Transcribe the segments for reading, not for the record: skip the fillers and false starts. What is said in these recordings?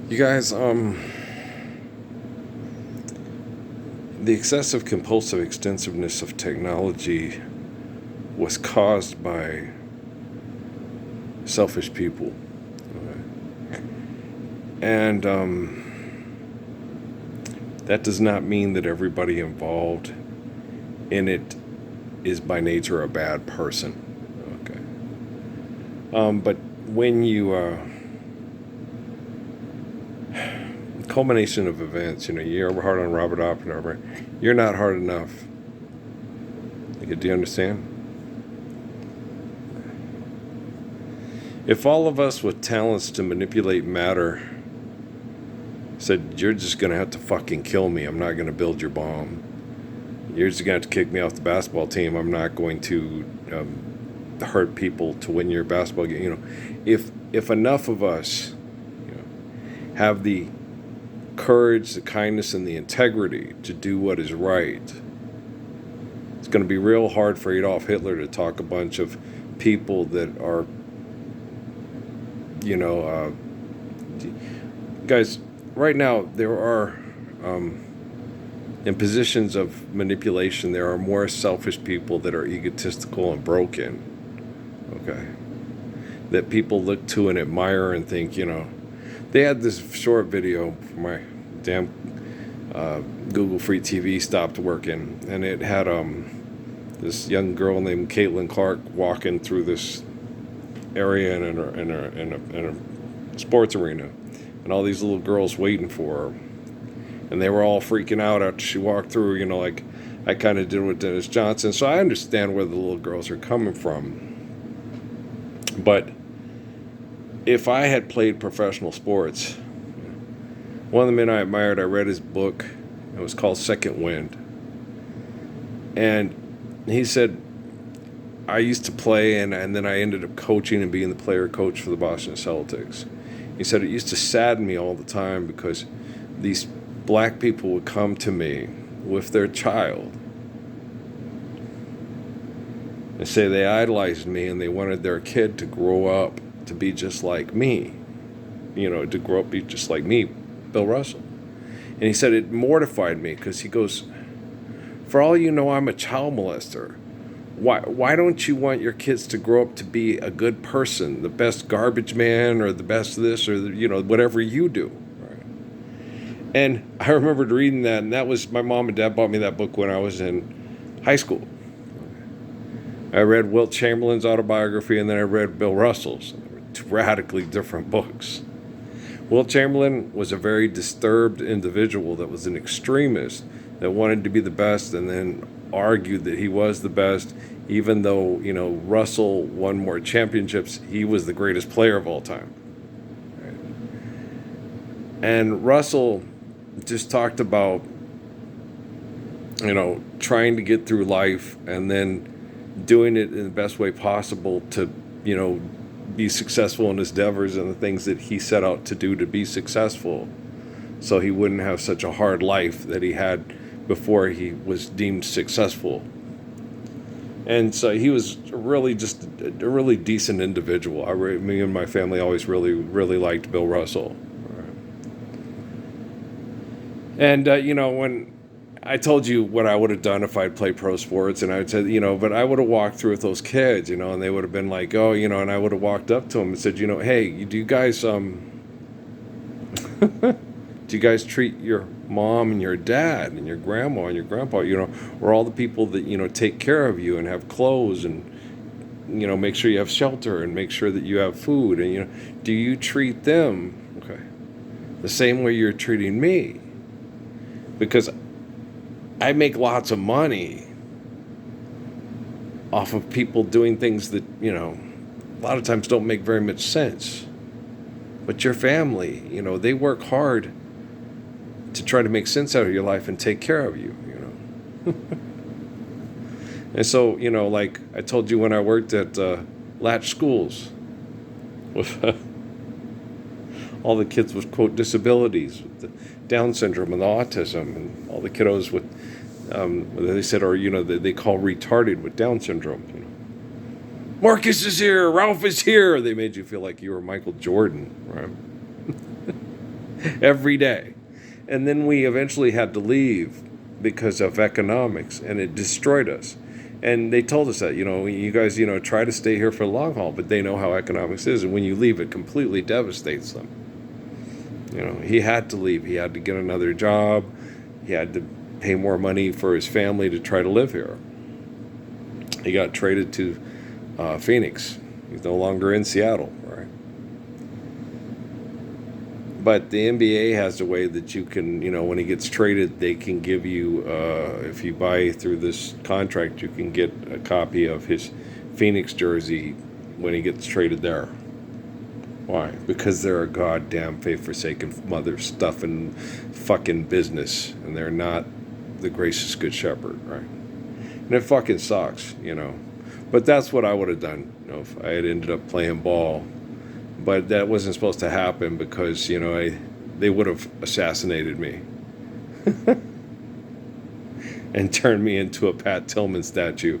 You guys, the excessive compulsive extensiveness of technology was caused by selfish people. And that does not mean that everybody involved in it is by nature a bad person. Okay. But when you, culmination of events, you're hard on Robert Oppenheimer, you're not hard enough. Like, do you understand? If all of us with talents to manipulate matter said, you're just going to have to fucking kill me, I'm not going to build your bomb. You're just going to have to kick me off the basketball team, I'm not going to hurt people to win your basketball game. If enough of us have the courage, the kindness, and the integrity to do what is right, it's going to be real hard for Adolf Hitler to talk a bunch of people that are, guys, right now there are, in positions of manipulation, there are more selfish people that are egotistical and broken. Okay. That people look to and admire and think, they had this short video for my damn Google Free TV stopped working, and it had this young girl named Caitlin Clark walking through this area in a sports arena, and all these little girls waiting for her, and they were all freaking out after she walked through. Like I kind of did with Dennis Johnson, so I understand where the little girls are coming from. But if I had played professional sports, one of the men I admired, I read his book. It was called Second Wind. And he said, I used to play, and then I ended up coaching and being the player coach for the Boston Celtics. He said, it used to sadden me all the time because these black people would come to me with their child and say they idolized me and they wanted their kid to grow up to be just like me, to grow up be just like me, Bill Russell. And he said it mortified me because he goes, for all you know, I'm a child molester. Why don't you want your kids to grow up to be a good person, the best garbage man or the best this or whatever you do? Right? And I remembered reading that, and that was, my mom and dad bought me that book when I was in high school. I read Wilt Chamberlain's autobiography, and then I read Bill Russell's. Two radically different books. Wilt Chamberlain was a very disturbed individual that was an extremist that wanted to be the best and then argued that he was the best, even though, Russell won more championships, he was the greatest player of all time. Right? And Russell just talked about, trying to get through life and then doing it in the best way possible to, be successful in his endeavors and the things that he set out to do to be successful, so he wouldn't have such a hard life that he had before he was deemed successful. And so he was really just a really decent individual. Me and my family always really, really liked Bill Russell. And, when I told you what I would have done if I'd played pro sports, and I would say, but I would have walked through with those kids, and they would have been like, oh, and I would have walked up to them and said, hey, do you guys, do you guys treat your mom and your dad and your grandma and your grandpa, or all the people that, take care of you and have clothes and, make sure you have shelter and make sure that you have food, and, do you treat them, okay, the same way you're treating me? Because I make lots of money off of people doing things that, a lot of times don't make very much sense. But your family, they work hard to try to make sense out of your life and take care of you, And so, like I told you when I worked at Latch Schools with all the kids with, quote, disabilities, with the Down syndrome and the autism, and all the kiddos with, they said, or, they call retarded with Down syndrome. Marcus is here, Ralph is here. They made you feel like you were Michael Jordan, right? every day. And then we eventually had to leave because of economics, and it destroyed us. And they told us that, you guys, try to stay here for the long haul, but they know how economics is. And when you leave, it completely devastates them. He had to leave. He had to get another job. He had to pay more money for his family to try to live here. He got traded to Phoenix. He's no longer in Seattle, right? But the NBA has a way that you can, when he gets traded, they can give you, if you buy through this contract, you can get a copy of his Phoenix jersey when he gets traded there. Why? Because they're a goddamn faith-forsaken mother stuffing fucking business, and they're not the gracious good shepherd, right? And it fucking sucks, But that's what I would have done, if I had ended up playing ball. But that wasn't supposed to happen because, they would have assassinated me and turned me into a Pat Tillman statue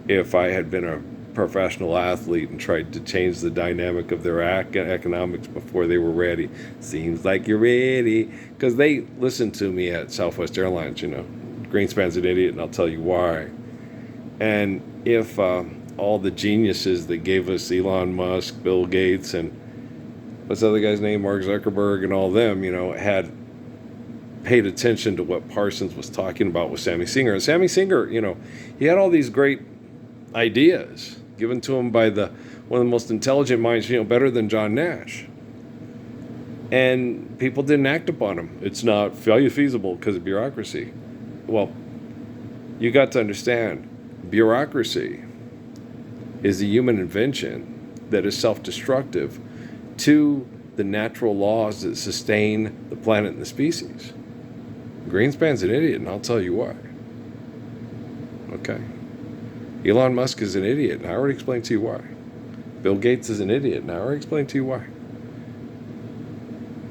if I had been a professional athlete and tried to change the dynamic of their economics before they were ready. Seems like you're ready. Because they listened to me at Southwest Airlines, Greenspan's an idiot, and I'll tell you why. And if all the geniuses that gave us Elon Musk, Bill Gates, and what's the other guy's name, Mark Zuckerberg, and all them, had paid attention to what Parsons was talking about with Sammy Singer. And Sammy Singer, he had all these great ideas given to him by one of the most intelligent minds, better than John Nash. And people didn't act upon them. It's not feasible because of bureaucracy. Well, you got to understand, bureaucracy is a human invention that is self-destructive to the natural laws that sustain the planet and the species. Greenspan's an idiot, and I'll tell you why. Okay. Elon Musk is an idiot, and I already explained to you why. Bill Gates is an idiot, and I already explained to you why.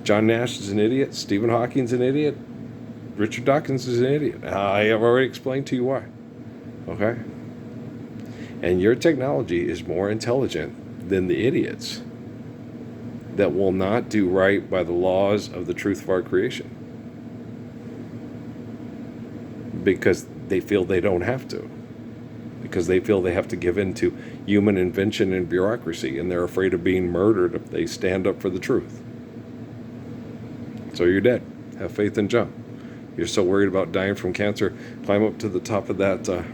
John Nash is an idiot. Stephen Hawking's an idiot. Richard Dawkins is an idiot. I have already explained to you why. Okay? And your technology is more intelligent than the idiots that will not do right by the laws of the truth of our creation. Because they feel they don't have to. Because they feel they have to give in to human invention and bureaucracy, and they're afraid of being murdered if they stand up for the truth. So you're dead. Have faith and jump. You're so worried about dying from cancer, climb up to the top of that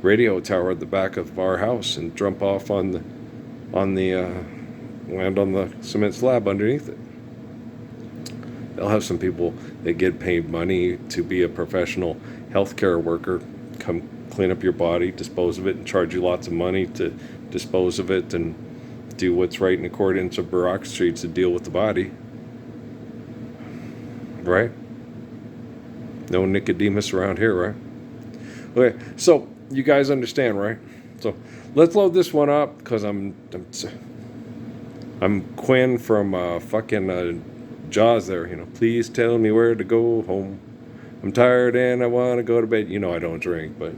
radio tower at the back of our house and jump off land on the cement slab underneath it. They'll have some people that get paid money to be a professional healthcare worker come clean up your body, dispose of it, and charge you lots of money to dispose of it and do what's right in accordance with bureaucracy to deal with the body. Right? No Nicodemus around here, right? Okay, so you guys understand, right? So let's load this one up because I'm Quinn from fucking Jaws there. Please tell me where to go home. I'm tired and I want to go to bed. I don't drink, but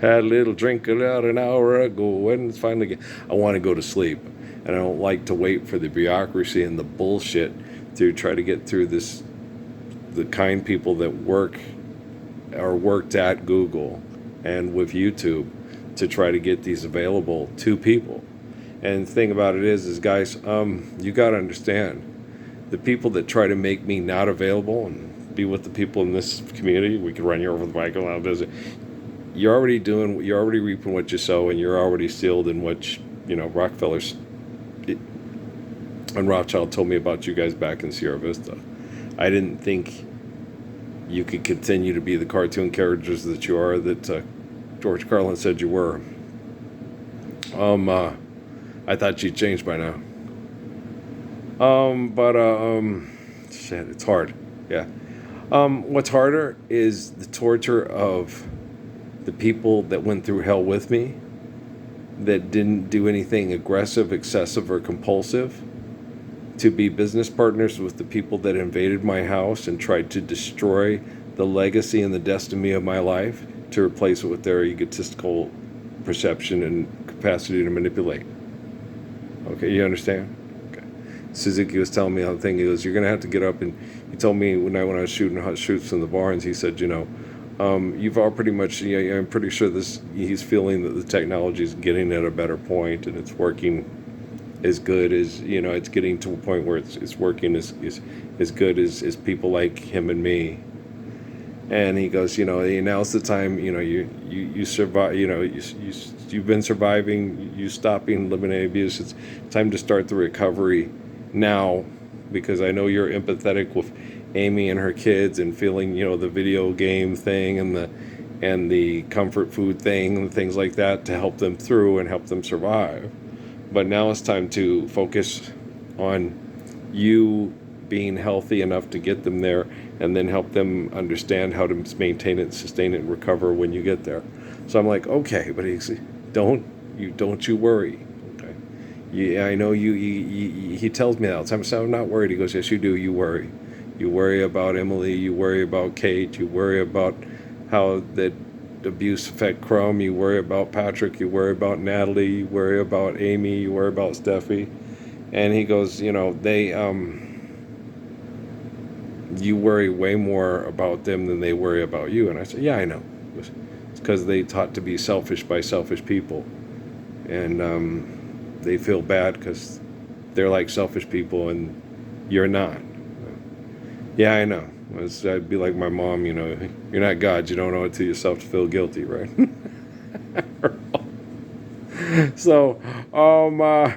had a little drink about an hour ago, and it's finally I want to go to sleep, and I don't like to wait for the bureaucracy and the bullshit to try to get through this. The kind people that worked at Google and with YouTube to try to get these available to people. And the thing about it is guys, you got to understand, the people that try to make me not available and be with the people in this community, we could run you over with Michael, I'll visit. You're already reaping what you sow, and you're already sealed in what Rockefellers and Rothschild told me about you guys back in Sierra Vista. I didn't think you could continue to be the cartoon characters that you are, that George Carlin said you were. I thought you'd changed by now. Shit, it's hard. Yeah. What's harder is the torture of the people that went through hell with me, that didn't do anything aggressive, excessive, or compulsive, to be business partners with the people that invaded my house and tried to destroy the legacy and the destiny of my life to replace it with their egotistical perception and capacity to manipulate. Okay, you understand? Okay. Suzuki was telling me on the thing. He goes, "You're gonna have to get up." And he told me when I was shooting hot shoots in the barns, he said, you've all pretty much. I'm pretty sure this. He's feeling that the technology is getting at a better point, and it's working as good as It's getting to a point where it's working as good as people like him and me. And he goes, now's the time. You survive. You've been surviving. You stopping eliminating abuse. It's time to start the recovery now, because I know you're empathetic with Amy and her kids and feeling, the video game thing and the comfort food thing and things like that to help them through and help them survive. But now it's time to focus on you being healthy enough to get them there, and then help them understand how to maintain it, sustain it, and recover when you get there. So I'm like, okay, but don't you worry. Okay, yeah, I know you. He tells me that all the time. So I'm not worried. He goes, yes, you do. You worry. You worry about Emily. You worry about Kate. You worry about how that abuse affect Crumb. You worry about Patrick. You worry about Natalie. You worry about Amy. You worry about Steffi. And he goes, you worry way more about them than they worry about you. And I said, yeah, I know. It's because they taught to be selfish by selfish people. And they feel bad because they're like selfish people and you're not. Yeah, I know. I'd be like my mom, you're not God. You don't owe it to yourself to feel guilty, right? So, Earl,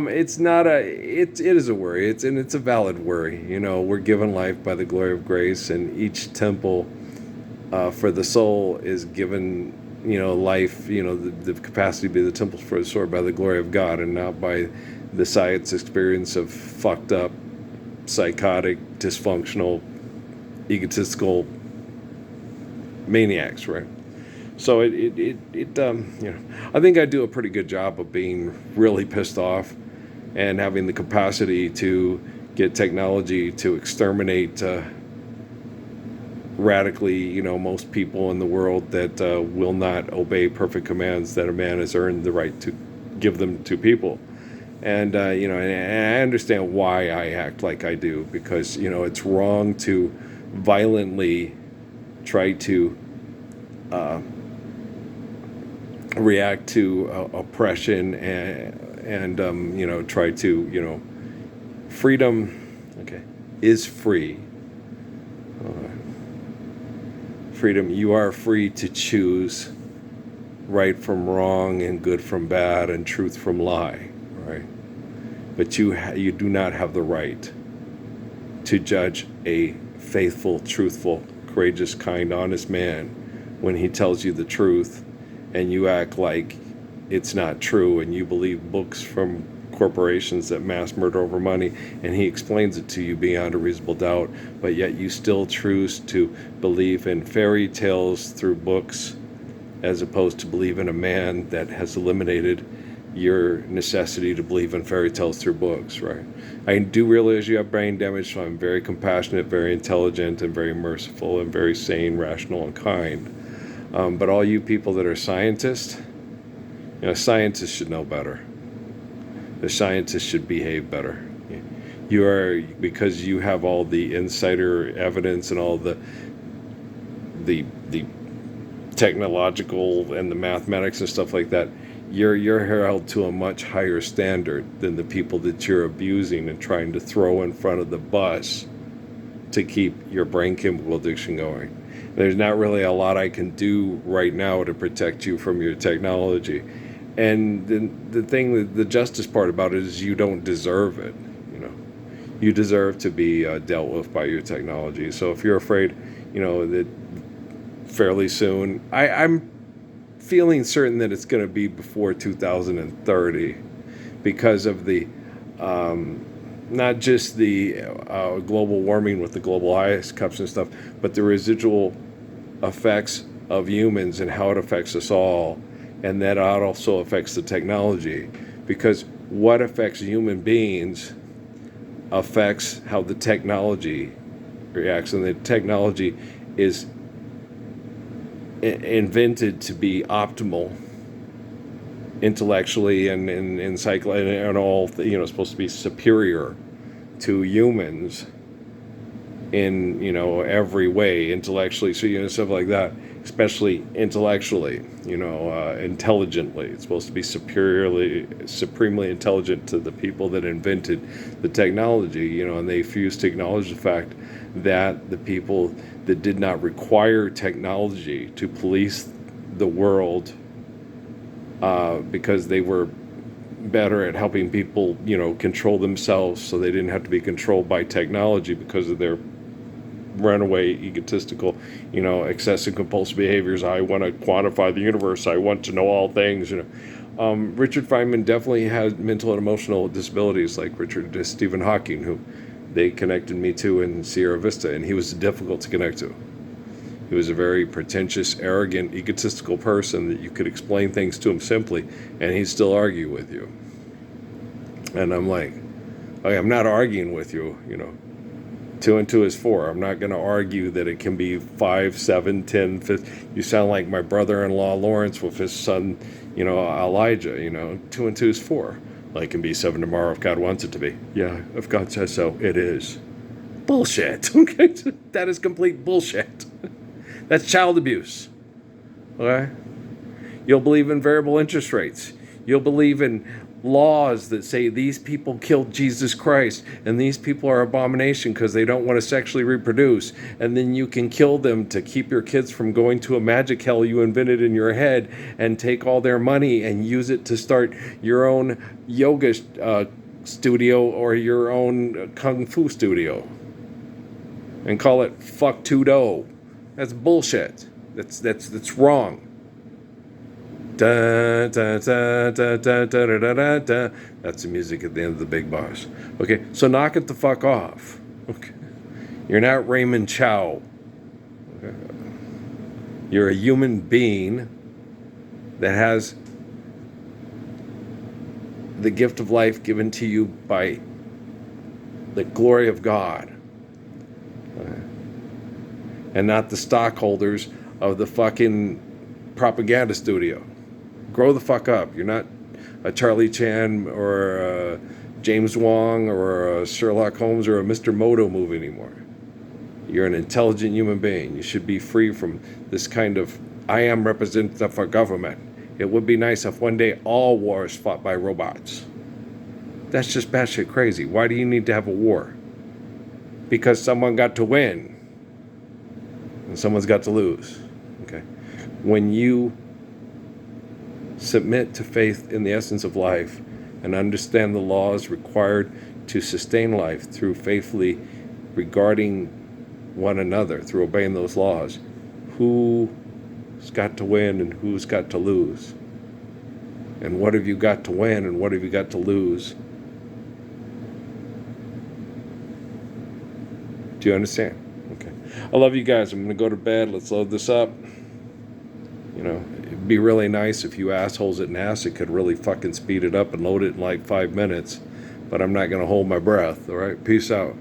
it's not it is a worry. It's a valid worry. We're given life by the glory of grace, and each temple for the soul is given, life, the capacity to be the temple for the soul by the glory of God, and not by the science experience of fucked up, psychotic, dysfunctional, egotistical maniacs, right? So I think I do a pretty good job of being really pissed off and having the capacity to get technology to exterminate radically, most people in the world that will not obey perfect commands that a man has earned the right to give them to people. And and I understand why I act like I do, because it's wrong to violently try to react to oppression and try to freedom. Okay, is free. Freedom. You are free to choose right from wrong and good from bad and truth from lie, right? But you do not have the right to judge a faithful, truthful, courageous, kind, honest man when he tells you the truth, and you act like it's not true, and you believe books from corporations that mass murder over money, and he explains it to you beyond a reasonable doubt, but yet you still choose to believe in fairy tales through books as opposed to believe in a man that has eliminated your necessity to believe in fairy tales through books, right? I do realize you have brain damage, so I'm very compassionate, very intelligent, and very merciful, and very sane, rational, and kind. But all you people that are scientists, scientists should know better. The scientists should behave better. You are, because you have all the insider evidence and all the technological and the mathematics and stuff like that. You're held to a much higher standard than the people that you're abusing and trying to throw in front of the bus to keep your brain chemical addiction going. There's not really a lot I can do right now to protect you from your technology. And the justice part about it is you don't deserve it. You deserve to be dealt with by your technology. So if you're afraid, that fairly soon, I'm feeling certain that it's going to be before 2030 because of the not just the global warming with the global ice caps and stuff, but the residual effects of humans and how it affects us all, and that also affects the technology, because what affects human beings affects how the technology reacts, and the technology is invented to be optimal intellectually and cycle and all, supposed to be superior to humans in, every way, intellectually, so, stuff like that, especially intellectually, intelligently. It's supposed to be supremely intelligent to the people that invented the technology, and they refused to acknowledge the fact that the people that did not require technology to police the world, because they were better at helping people, control themselves, so they didn't have to be controlled by technology because of their runaway, egotistical, excessive compulsive behaviors. I want to quantify the universe. I want to know all things. Richard Feynman definitely had mental and emotional disabilities, like Stephen Hawking, who they connected me to in Sierra Vista, and he was difficult to connect to. He was a very pretentious, arrogant, egotistical person that you could explain things to him simply, and he'd still argue with you. And I'm like, okay, I'm not arguing with you, 2 and 2 is 4. I'm not going to argue that it can be 5, 7, 10, 15. You sound like my brother-in-law Lawrence with his son, Elijah. 2 and 2 is 4. Well, it can be 7 tomorrow if God wants it to be. Yeah, if God says so, it is. Bullshit. Okay, that is complete bullshit. That's child abuse. Okay? You'll believe in variable interest rates. You'll believe in laws that say these people killed Jesus Christ and these people are abomination because they don't want to sexually reproduce, and then you can kill them to keep your kids from going to a magic hell you invented in your head and take all their money and use it to start your own yoga studio or your own kung fu studio and call it fuck Tudo. That's bullshit. That's wrong. Da, da, da, da, da, da, da, da, da. That's the music at the end of the big bars. Okay, so knock it the fuck off. Okay, you're not Raymond Chow. Okay. You're a human being that has the gift of life given to you by the glory of God, and not the stockholders of the fucking propaganda studio. Grow the fuck up. You're not a Charlie Chan or a James Wong or a Sherlock Holmes or a Mr. Moto movie anymore. You're an intelligent human being. You should be free from this kind of I am representative for government. It would be nice if one day all wars fought by robots. That's just batshit crazy. Why do you need to have a war? Because someone got to win and someone's got to lose. Okay. When you submit to faith in the essence of life and understand the laws required to sustain life through faithfully regarding one another, through obeying those laws, who's got to win and who's got to lose? And what have you got to win and what have you got to lose? Do you understand? Okay. I love you guys. I'm going to go to bed. Let's load this up. It'd be really nice if you assholes at NASA could really fucking speed it up and load it in like 5 minutes. But I'm not going to hold my breath. All right? Peace out.